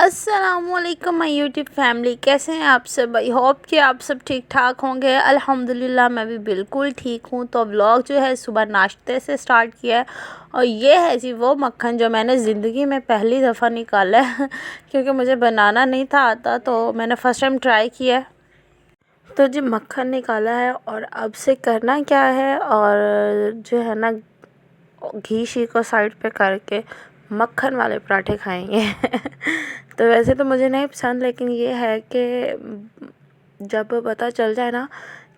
अस्सलामुअलैकुम my YouTube family, कैसे हैं आप सब। आई होप कि आप सब ठीक ठाक होंगे। अल्हम्दुलिल्लाह मैं भी बिल्कुल ठीक हूँ। तो व्लॉग जो है सुबह नाश्ते से स्टार्ट किया है और ये है जी वो मक्खन जो मैंने ज़िंदगी में पहली दफ़ा निकाला है क्योंकि मुझे बनाना नहीं था आता, तो मैंने फ़र्स्ट टाइम ट्राई किया है। तो जी मक्खन निकाला है और अब से करना क्या है, और जो है ना घी शी को साइड पे करके मक्खन वाले पराठे खाएंगे तो वैसे तो मुझे नहीं पसंद, लेकिन ये है कि जब पता चल जाए ना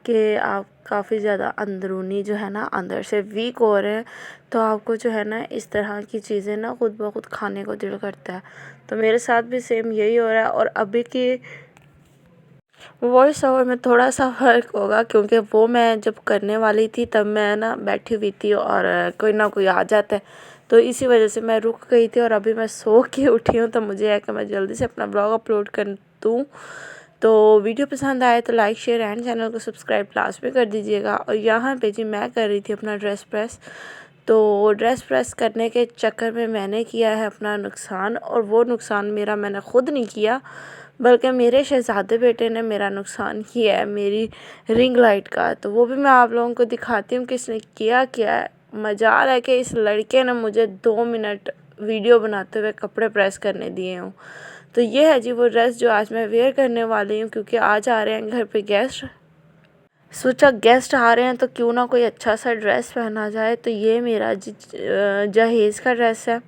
कि आप काफ़ी ज़्यादा अंदरूनी जो है ना अंदर से वीक हो रहे हैं, तो आपको जो है ना इस तरह की चीज़ें ना खुद ब खुद खाने को दिल करता है। तो मेरे साथ भी सेम यही हो रहा है। और अभी की वॉइस ओवर में थोड़ा सा फ़र्क होगा क्योंकि वो मैं जब करने वाली थी तब मैं ना बैठी हुई थी और कोई ना कोई आ जाता है, तो इसी वजह से मैं रुक गई थी। और अभी मैं सो के उठी हूँ, तो मुझे है कि मैं जल्दी से अपना ब्लॉग अपलोड कर दूँ। तो वीडियो पसंद आए तो लाइक शेयर एंड चैनल को सब्सक्राइब लास्ट में कर दीजिएगा। और यहाँ पे जी मैं कर रही थी अपना ड्रेस प्रेस। तो ड्रेस प्रेस करने के चक्कर में मैंने किया है अपना नुकसान, और वो नुकसान मेरा मैंने ख़ुद नहीं किया बल्कि मेरे शहज़ादे बेटे ने मेरा नुकसान किया है, मेरी रिंग लाइट का। तो वो भी मैं आप लोगों को दिखाती हूँ कि इसने किया क्या है। मजाल है कि इस लड़के ने मुझे 2 मिनट वीडियो बनाते हुए कपड़े प्रेस करने दिए हूँ। तो ये है जी वो ड्रेस जो आज मैं वेयर करने वाली हूँ, क्योंकि आज आ रहे हैं घर पे गेस्ट। सोचा गेस्ट आ रहे हैं तो क्यों ना कोई अच्छा सा ड्रेस पहना जाए। तो ये मेरा जहेज़ का ड्रेस है,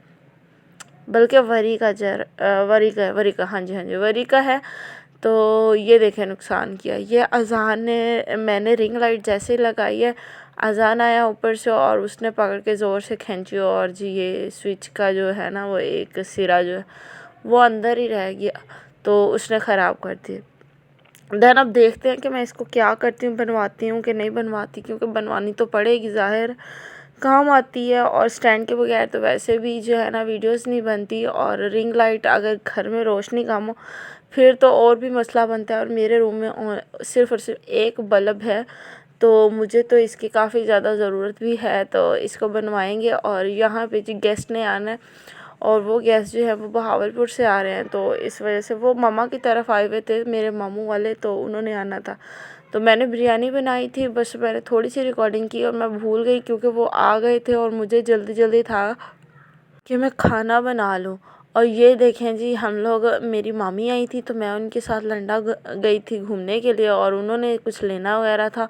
बल्कि वरी का हाँ जी वरी का है। तो ये देखें नुकसान किया। ये अज़ान ने मैंने रिंग लाइट जैसे ही लगाई है, अज़ान आया ऊपर से और उसने पकड़ के ज़ोर से खींची और जी ये स्विच का जो है ना वो एक सिरा जो है वो अंदर ही रह गया, तो उसने ख़राब कर दिया। देन अब देखते हैं कि मैं इसको क्या करती हूँ, बनवाती हूँ कि नहीं बनवाती, क्योंकि बनवानी तो पड़ेगी, ज़ाहिर काम आती है। और स्टैंड के बगैर तो वैसे भी जो है ना वीडियोस नहीं बनती। और रिंग लाइट अगर घर में रोशनी कम हो फिर तो और भी मसला बनता है। और मेरे रूम में सिर्फ़ और सिर्फ एक बल्ब है, तो मुझे तो इसकी काफ़ी ज़्यादा ज़रूरत भी है। तो इसको बनवाएंगे। और यहाँ पे जी गेस्ट ने आना है, और वो गेस्ट जो है वो बहावलपुर से आ रहे हैं, तो इस वजह से वो मामा की तरफ आए हुए थे, मेरे मामू वाले, तो उन्होंने आना था। तो मैंने बिरयानी बनाई थी, बस मैंने थोड़ी सी रिकॉर्डिंग की और मैं भूल गई क्योंकि वो आ गए थे और मुझे जल्दी जल्दी था कि मैं खाना बना लूँ। और ये देखें जी हम लोग, मेरी मामी आई थी तो मैं उनके साथ लंडा गई थी घूमने के लिए, और उन्होंने कुछ लेना वगैरह था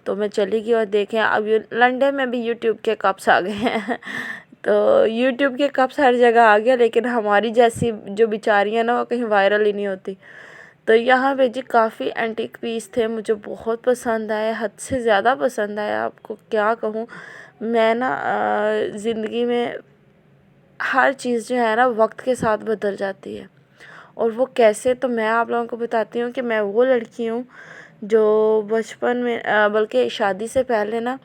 तो मैं चली गई। और देखें अब लंडे में भी यूट्यूब के कप्स आ गए हैं तो यूट्यूब के कप्स हर जगह आ गया, लेकिन हमारी जैसी जो बेचारियाँ ना वो कहीं वायरल ही नहीं होती। तो यहाँ पे जी काफ़ी एंटीक पीस थे, मुझे बहुत पसंद आए, हद से ज़्यादा पसंद आया। आपको क्या कहूँ, मैं ना ज़िंदगी में हर चीज़ जो है ना वक्त के साथ बदल जाती है। और वो कैसे, तो मैं आप लोगों को बताती हूँ कि मैं वो लड़की हूँ जो बचपन में बल्कि शादी से पहले ना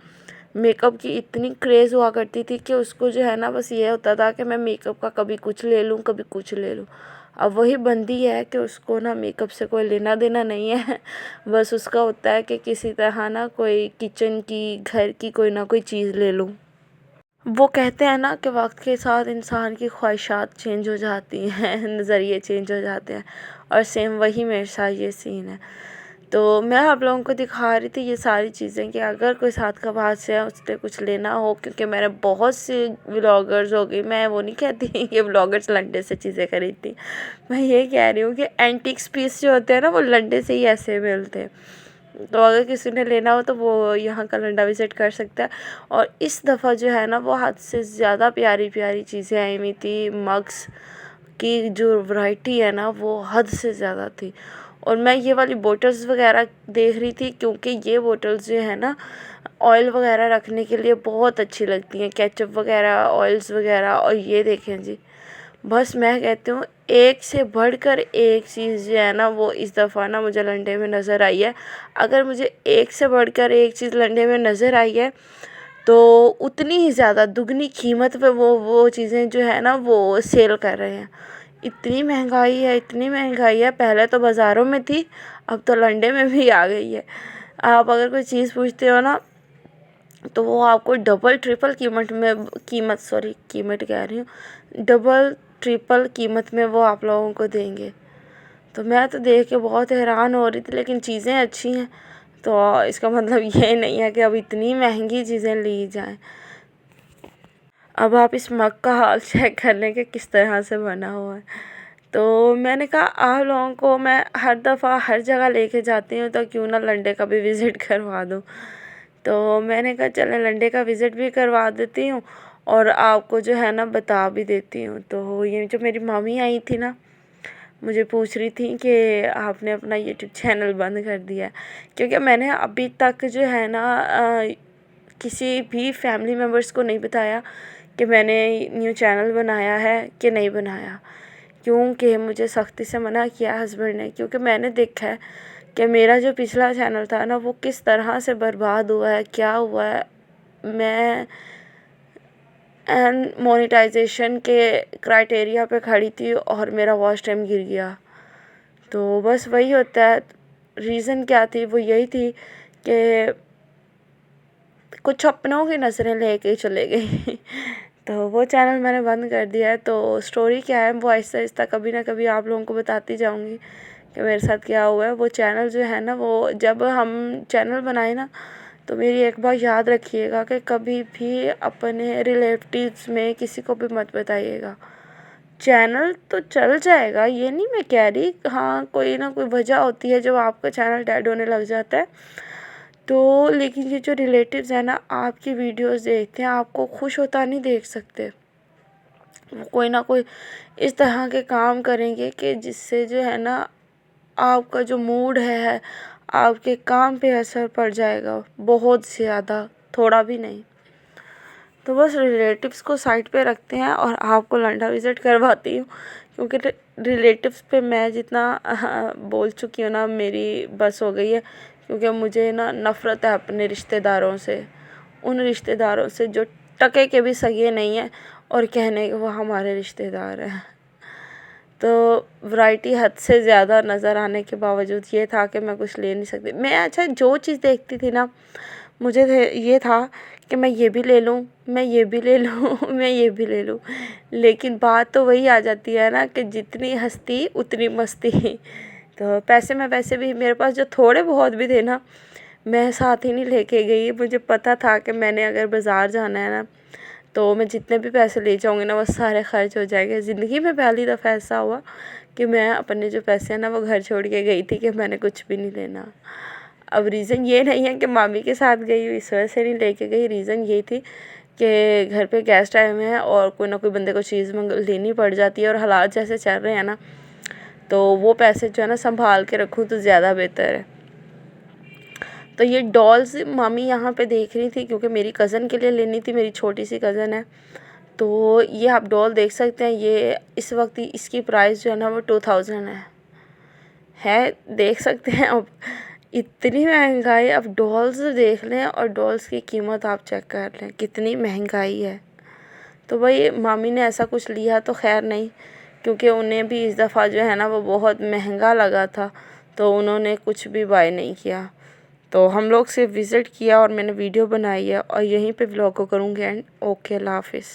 मेकअप की इतनी क्रेज़ हुआ करती थी कि उसको जो है ना बस ये होता था कि मैं मेकअप का कभी कुछ ले लूँ कभी कुछ ले लूँ। अब वही बंदी है कि उसको ना मेकअप से कोई लेना देना नहीं है बस उसका होता है कि किसी तरह ना कोई किचन की घर की कोई ना कोई चीज़ ले लूँ। वो कहते हैं ना कि वक्त के साथ इंसान की ख्वाहिशात चेंज हो जाती हैं नज़रिए चेंज हो जाते हैं, और सेम वही मेरे साथ ये सीन है। तो मैं आप लोगों को दिखा रही थी ये सारी चीज़ें कि अगर कोई साथ का बात से है उससे कुछ लेना हो, क्योंकि मैंने बहुत सी व्लॉगर्स हो गई, मैं वो नहीं कहती कि व्लॉगर्स लंडे से चीज़ें खरीदती, मैं ये कह रही हूँ कि एंटिक्स पीस जो होते हैं ना वो लंडे से ही ऐसे मिलते हैं। तो अगर किसी ने लेना हो तो वो यहाँ का लंडा विज़िट कर सकता है। और इस दफ़ा जो है ना वो हद से ज़्यादा प्यारी प्यारी चीज़ें आई हुई थी। मग्स की जो वैरायटी है ना वो हद से ज़्यादा थी। और मैं ये वाली बोटल्स वगैरह देख रही थी, क्योंकि ये बोटल्स जो है ना ऑयल वगैरह रखने के लिए बहुत अच्छी लगती हैं, केचप वगैरह ऑयल्स वगैरह। और ये देखें जी, बस मैं कहती हूँ एक से बढ़कर एक चीज़ जो है ना वो इस दफ़ा ना मुझे लंडे में नज़र आई है। अगर मुझे एक से बढ़कर एक चीज़ लंडे में नज़र आई है तो उतनी ही ज़्यादा दुगनी कीमत पे वो चीज़ें जो है ना वो सेल कर रहे हैं। इतनी महंगाई है, इतनी महंगाई है, पहले तो बाज़ारों में थी, अब तो लंडे में भी आ गई है। आप अगर कोई चीज़ पूछते हो ना तो वो आपको डबल ट्रिपल कीमत कह रही हूँ, डबल ट्रिपल कीमत में वो आप लोगों को देंगे। तो मैं तो देख के बहुत हैरान हो रही थी, लेकिन चीज़ें अच्छी हैं तो इसका मतलब ये नहीं है कि अब इतनी महंगी चीज़ें ली जाएं। अब आप इस मग का हाल चेक कर लें कि किस तरह से बना हुआ है। तो मैंने कहा आप लोगों को मैं हर दफ़ा हर जगह लेके जाती हूँ तो क्यों ना लंडे का भी विज़िट करवा दूँ। तो मैंने कहा चलें लंडे का विज़िट भी करवा देती हूँ और आपको जो है ना बता भी देती हूँ। तो ये जो मेरी मामी आई थी ना, मुझे पूछ रही थी कि आपने अपना यूट्यूब चैनल बंद कर दिया है, क्योंकि मैंने अभी तक जो है ना किसी भी फैमिली मेम्बर्स को नहीं बताया कि मैंने न्यू चैनल बनाया है कि नहीं बनाया, क्योंकि मुझे सख्ती से मना किया हस्बैंड ने। क्योंकि मैंने देखा है कि मेरा जो पिछला चैनल था ना वो किस तरह से बर्बाद हुआ है, क्या हुआ है। मैं एंड मोनेटाइजेशन के क्राइटेरिया पे खड़ी थी और मेरा वॉच टाइम गिर गया। तो बस वही होता है। रीज़न क्या थी, वो यही थी कि कुछ अपनों की नज़रें लेके चले गई तो वो चैनल मैंने बंद कर दिया है। तो स्टोरी क्या है वो आहिस्ता आहिस्ता कभी ना कभी आप लोगों को बताती जाऊंगी कि मेरे साथ क्या हुआ है। वो चैनल जो है ना, वो जब हम चैनल बनाए ना, तो मेरी एक बात याद रखिएगा कि कभी भी अपने रिलेटिव्स में किसी को भी मत बताइएगा। चैनल तो चल जाएगा, ये नहीं मैं कह रही, हाँ कोई ना कोई वजह होती है जब आपका चैनल डेड होने लग जाता है तो, लेकिन ये जो रिलेटिव्स हैं ना आपकी वीडियोस देखते हैं, आपको खुश होता नहीं देख सकते। वो कोई ना कोई इस तरह के काम करेंगे कि जिससे जो है ना आपका जो मूड है, आपके काम पे असर पड़ जाएगा बहुत ज़्यादा, थोड़ा भी नहीं। तो बस रिलेटिव्स को साइड पे रखते हैं और आपको लंडा विज़िट करवाती हूँ, क्योंकि रिलेटिव्स पे मैं जितना बोल चुकी हूँ ना, मेरी बस हो गई है। क्योंकि मुझे ना नफ़रत है अपने रिश्तेदारों से, उन रिश्तेदारों से जो टके के भी सगे नहीं हैं और कहने के वो हमारे रिश्तेदार हैं। तो वैरायटी हद से ज़्यादा नज़र आने के बावजूद ये था कि मैं कुछ ले नहीं सकती। मैं अच्छा जो चीज़ देखती थी ना, मुझे ये था कि मैं ये भी ले लूँ, मैं ये भी ले लूँ मैं ये भी ले लूँ। लेकिन बात तो वही आ जाती है ना कि जितनी हस्ती उतनी मस्ती तो पैसे मैं वैसे भी, मेरे पास जो थोड़े बहुत भी थे ना, मैं साथ ही नहीं लेके गई। मुझे पता था कि मैंने अगर बाज़ार जाना है ना, तो मैं जितने भी पैसे ले जाऊँगी ना वो सारे खर्च हो जाएंगे। ज़िंदगी में पहली दफ़ा ऐसा हुआ कि मैं अपने जो पैसे हैं ना वो घर छोड़ के गई थी कि मैंने कुछ भी नहीं लेना। अब रीज़न ये नहीं है कि मामी के साथ गई हूँ इस वजह से नहीं लेके गई, रीज़न ये थी कि घर पे गेस्ट आए हुए हैं और कोई ना कोई बंदे को चीज़ लेनी पड़ जाती है, और हालात जैसे चल रहे हैं ना, तो वो पैसे जो है ना संभाल के रखूँ तो ज़्यादा बेहतर है। तो ये डॉल्स मामी यहाँ पे देख रही थी, क्योंकि मेरी कज़न के लिए लेनी थी, मेरी छोटी सी कज़न है। तो ये आप डॉल देख सकते हैं, ये इस वक्त इसकी प्राइस जो है ना वो 2000 है। देख सकते हैं अब इतनी महंगाई। अब डॉल्स देख लें और डॉल्स की कीमत आप चेक कर लें कितनी महंगाई है। तो भाई मामी ने ऐसा कुछ लिया तो खैर नहीं, क्योंकि उन्हें भी इस दफ़ा जो है ना वो बहुत महंगा लगा था, तो उन्होंने कुछ भी बाय नहीं किया। तो हम लोग सिर्फ विज़िट किया और मैंने वीडियो बनाई है और यहीं पे व्लॉग को करूँगी एंड। ओके, अल्लाह हाफ़िज़।